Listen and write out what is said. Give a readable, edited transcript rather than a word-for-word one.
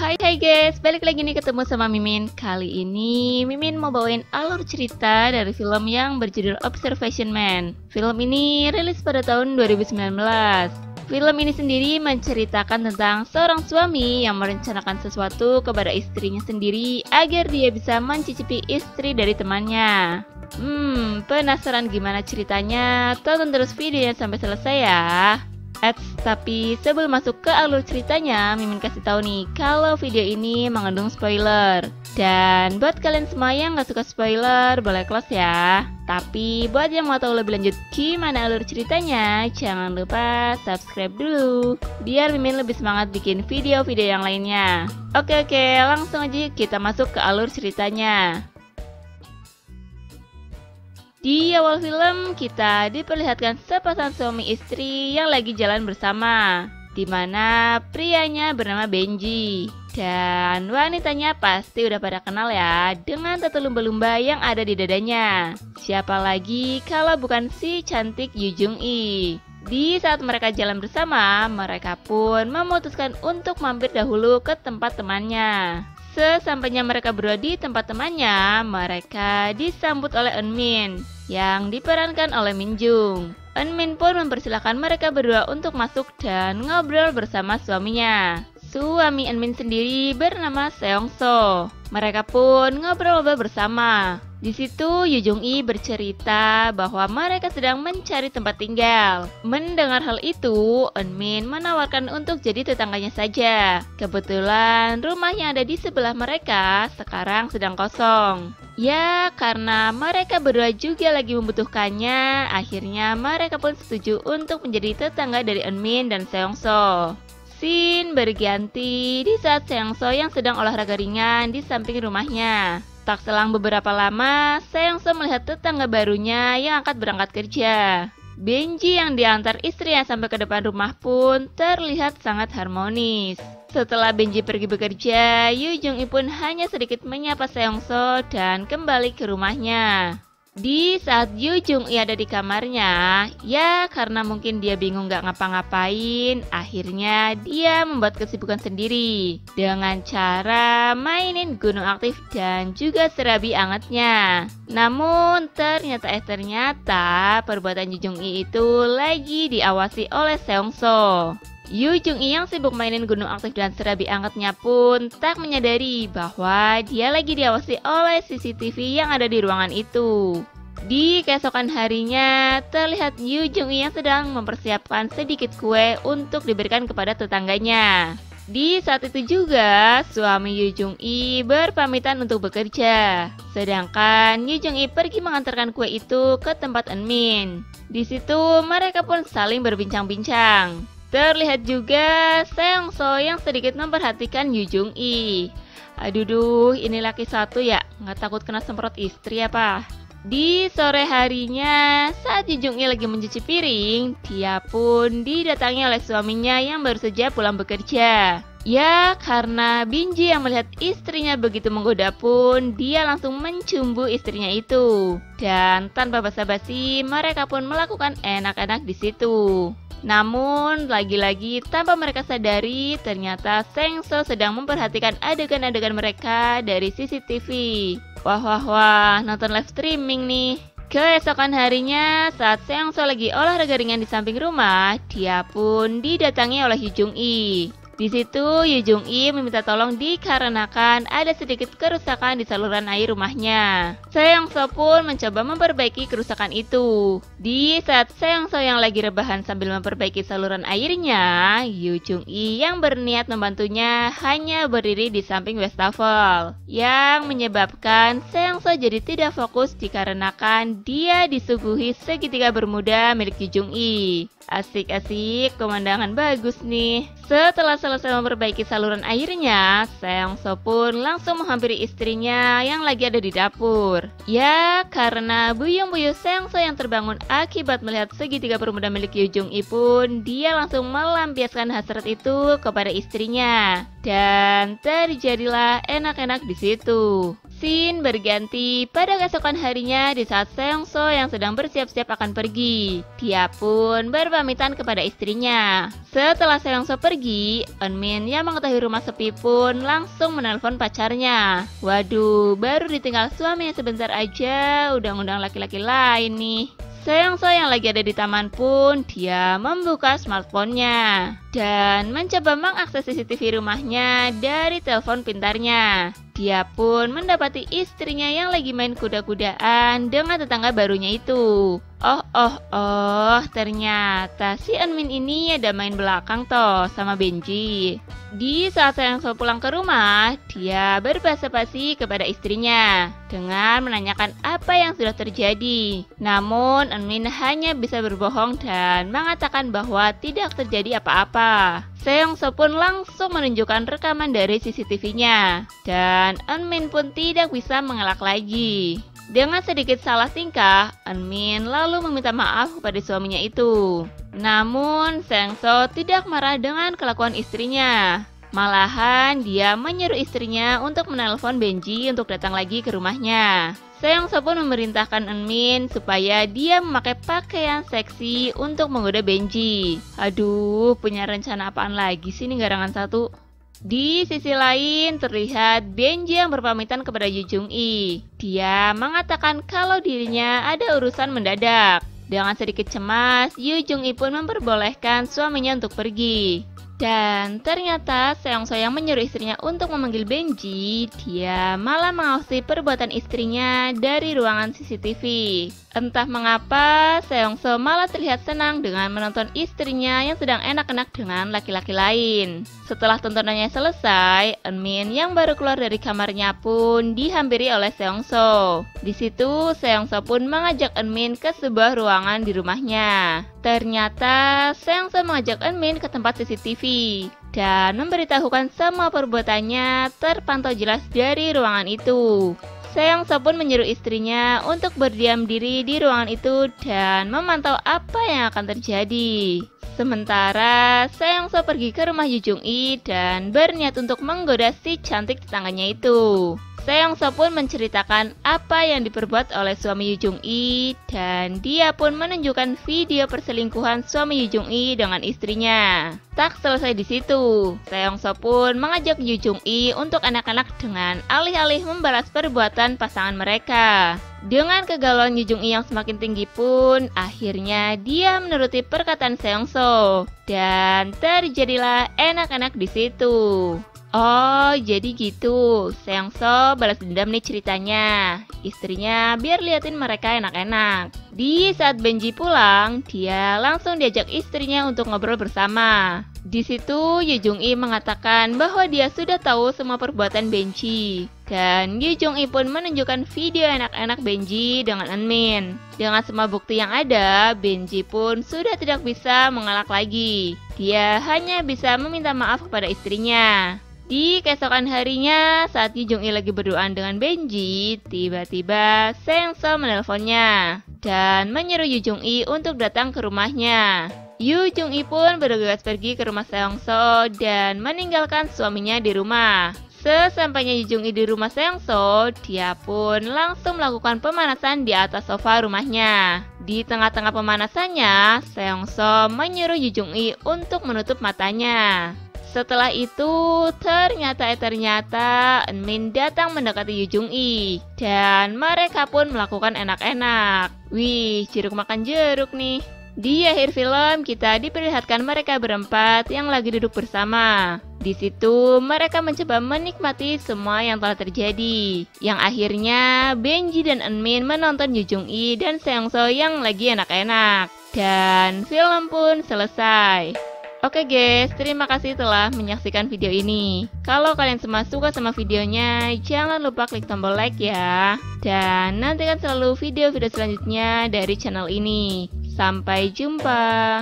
Hai guys, balik lagi nih ketemu sama Mimin. Kali ini Mimin mau bawain alur cerita dari film yang berjudul Observation Man. Film ini rilis pada tahun 2019. Film ini sendiri menceritakan tentang seorang suami yang merencanakan sesuatu kepada istrinya sendiri agar dia bisa mencicipi istri dari temannya. Penasaran gimana ceritanya? Tonton terus videonya sampai selesai ya. Tapi sebelum masuk ke alur ceritanya, Mimin kasih tahu nih kalau video ini mengandung spoiler. Dan buat kalian semua yang gak suka spoiler, boleh close ya. Tapi buat yang mau tahu lebih lanjut gimana alur ceritanya, jangan lupa subscribe dulu biar Mimin lebih semangat bikin video-video yang lainnya. Oke, langsung aja kita masuk ke alur ceritanya. Di awal film, kita diperlihatkan sepasang suami istri yang lagi jalan bersama, di mana prianya bernama Benji. Dan wanitanya pasti udah pada kenal ya, dengan tato lumba-lumba yang ada di dadanya. Siapa lagi kalau bukan si cantik Yoo Jung-i. Di saat mereka jalan bersama, mereka pun memutuskan untuk mampir dahulu ke tempat temannya. Sesampainya mereka berdua di tempat temannya, mereka disambut oleh Eunmin yang diperankan oleh Min Jung. Eunmin pun mempersilahkan mereka berdua untuk masuk dan ngobrol bersama suaminya. Suami Eunmin sendiri bernama Seong-so. Mereka pun ngobrol-ngobrol bersama. Di situ Yoo Jung-i bercerita bahwa mereka sedang mencari tempat tinggal. Mendengar hal itu, Eunmin menawarkan untuk jadi tetangganya saja. Kebetulan rumah yang ada di sebelah mereka sekarang sedang kosong. Ya, karena mereka berdua juga lagi membutuhkannya, akhirnya mereka pun setuju untuk menjadi tetangga dari Eunmin dan Seong-so. Scene berganti di saat Seong-so yang sedang olahraga ringan di samping rumahnya. Tak selang beberapa lama, Seong-so melihat tetangga barunya yang akan berangkat kerja. Benji yang diantar istrinya sampai ke depan rumah pun terlihat sangat harmonis. Setelah Benji pergi bekerja, Yoo Jung-i pun hanya sedikit menyapa Seong-so dan kembali ke rumahnya. Di saat Yoo Jung-i ada di kamarnya, ya karena mungkin dia bingung gak ngapa-ngapain, akhirnya dia membuat kesibukan sendiri dengan cara mainin gunung aktif dan juga serabi angetnya. Namun ternyata perbuatan Yoo Jung-i itu lagi diawasi oleh Seong-so. Yoo Jung-i yang sibuk mainin gunung aktif dan serabi angetnya pun tak menyadari bahwa dia lagi diawasi oleh CCTV yang ada di ruangan itu. Di keesokan harinya, terlihat Yoo Jung-i yang sedang mempersiapkan sedikit kue untuk diberikan kepada tetangganya. Di saat itu juga, suami Yoo Jung-i berpamitan untuk bekerja. Sedangkan Yoo Jung-i pergi mengantarkan kue itu ke tempat Eunmin. Di situ mereka pun saling berbincang-bincang. Terlihat juga Seong-so yang sedikit memperhatikan Yoo Jung-i. Aduh, ini laki satu ya, nggak takut kena semprot istri apa? Di sore harinya, saat Yoo Jung-i lagi mencuci piring, dia pun didatangi oleh suaminya yang baru saja pulang bekerja. Ya, karena Benji yang melihat istrinya begitu menggoda pun, dia langsung mencumbu istrinya itu. Dan tanpa basa-basi, mereka pun melakukan enak-enak di situ. Namun, lagi-lagi tanpa mereka sadari, ternyata Seong-so sedang memperhatikan adegan-adegan mereka dari CCTV. Wah, nonton live streaming nih. Keesokan harinya, saat Seong-so lagi olahraga ringan di samping rumah, dia pun didatangi oleh Yoo Jung-i. Di situ, Yoo Jung-i meminta tolong dikarenakan ada sedikit kerusakan di saluran air rumahnya. Seong-so pun mencoba memperbaiki kerusakan itu. Di saat Seong-so yang lagi rebahan sambil memperbaiki saluran airnya, Yoo Jung-i yang berniat membantunya hanya berdiri di samping wastafel, yang menyebabkan Seong-so jadi tidak fokus dikarenakan dia disuguhi segitiga bermuda milik Yoo Jung-i. Asik-asik, pemandangan bagus nih. Setelah selesai memperbaiki saluran airnya, Seong-so pun langsung menghampiri istrinya yang lagi ada di dapur. Ya, karena buyung-buyung Seong-so yang terbangun akibat melihat segitiga bermuda milik Yoo Jung-i pun, dia langsung melampiaskan hasrat itu kepada istrinya. Dan terjadilah enak-enak di situ. Scene berganti pada keesokan harinya di saat Seongso yang sedang bersiap-siap akan pergi. Dia pun berpamitan kepada istrinya. Setelah Seongso pergi, Eunmin yang mengetahui rumah sepi pun langsung menelpon pacarnya. Waduh, baru ditinggal suaminya sebentar aja udah ngundang laki-laki lain nih. Seongso yang lagi ada di taman pun dia membuka smartphone-nya dan mencoba mengakses CCTV rumahnya dari telepon pintarnya. Dia pun mendapati istrinya yang lagi main kuda-kudaan dengan tetangga barunya itu. Ternyata si Eunmin ini ada main belakang toh sama Benji. Di saat Seongso pulang ke rumah, dia berbasa-basi kepada istrinya dengan menanyakan apa yang sudah terjadi. Namun Eunmin hanya bisa berbohong dan mengatakan bahwa tidak terjadi apa-apa. Seongso pun langsung menunjukkan rekaman dari CCTV-nya dan Eunmin pun tidak bisa mengelak lagi. Dengan sedikit salah tingkah, Eunmin lalu meminta maaf kepada suaminya itu. Namun, Seongso tidak marah dengan kelakuan istrinya. Malahan, dia menyuruh istrinya untuk menelpon Benji untuk datang lagi ke rumahnya. Seongso pun memerintahkan Eunmin supaya dia memakai pakaian seksi untuk menggoda Benji. Aduh, punya rencana apaan lagi sih nih garangan satu? Di sisi lain terlihat Benji yang berpamitan kepada Yu Jung-i. Dia mengatakan kalau dirinya ada urusan mendadak. Dengan sedikit cemas, Yu Jung-i pun memperbolehkan suaminya untuk pergi. Dan ternyata Seongso yang menyuruh istrinya untuk memanggil Benji, dia malah mengawasi perbuatan istrinya dari ruangan CCTV. Entah mengapa, Seongso malah terlihat senang dengan menonton istrinya yang sedang enak-enak dengan laki-laki lain. Setelah tontonannya selesai, Eunmin yang baru keluar dari kamarnya pun dihampiri oleh Seongso. Di situ, Seongso pun mengajak Eunmin ke sebuah ruangan di rumahnya. Ternyata, Seongso mengajak Eunmin ke tempat CCTV dan memberitahukan semua perbuatannya terpantau jelas dari ruangan itu. Seongso pun menyuruh istrinya untuk berdiam diri di ruangan itu dan memantau apa yang akan terjadi. Sementara Seongso pergi ke rumah Yu Jung-i dan berniat untuk menggoda si cantik tetangganya itu. Seongso pun menceritakan apa yang diperbuat oleh suami Yu Jung-i dan dia pun menunjukkan video perselingkuhan suami Yu Jung-i dengan istrinya. Tak selesai di situ, Seongso pun mengajak Yu Jung-i untuk anak-anak dengan alih-alih membalas perbuatan pasangan mereka. Dengan kegalauan Yu Jung-i yang semakin tinggi pun, akhirnya dia menuruti perkataan Seongso dan terjadilah enak-enak di situ. Oh, jadi gitu. Seongso balas dendam nih ceritanya. Istrinya biar liatin mereka enak-enak. Di saat Benji pulang, dia langsung diajak istrinya untuk ngobrol bersama. Di situ Yu Jung-i mengatakan bahwa dia sudah tahu semua perbuatan Benji. Dan Yu Jung-i pun menunjukkan video enak-enak Benji dengan Eunmin. Dengan semua bukti yang ada, Benji pun sudah tidak bisa mengelak lagi. Dia hanya bisa meminta maaf kepada istrinya. Di keesokan harinya, saat Yu Jung-i lagi berduaan dengan Benji, tiba-tiba Seongso menelponnya dan menyuruh Yu Jung-i untuk datang ke rumahnya. Yu Jung-i pun bergegas pergi ke rumah Seongso dan meninggalkan suaminya di rumah. Sesampainya Yu Jung-i di rumah Seongso, dia pun langsung melakukan pemanasan di atas sofa rumahnya. Di tengah-tengah pemanasannya, Seongso menyuruh Yu Jung-i untuk menutup matanya. Setelah itu, ternyata Eunmin datang mendekati Yu Jung-i dan mereka pun melakukan enak-enak. Wih, jeruk makan jeruk nih. Di akhir film, kita diperlihatkan mereka berempat yang lagi duduk bersama. Di situ, mereka mencoba menikmati semua yang telah terjadi. Yang akhirnya, Benji dan Eunmin menonton Yu Jung-i dan Seongso yang lagi enak-enak. Dan film pun selesai. Oke guys, terima kasih telah menyaksikan video ini. Kalau kalian semua suka sama videonya, jangan lupa klik tombol like ya. Dan nantikan selalu video-video selanjutnya dari channel ini. Sampai jumpa.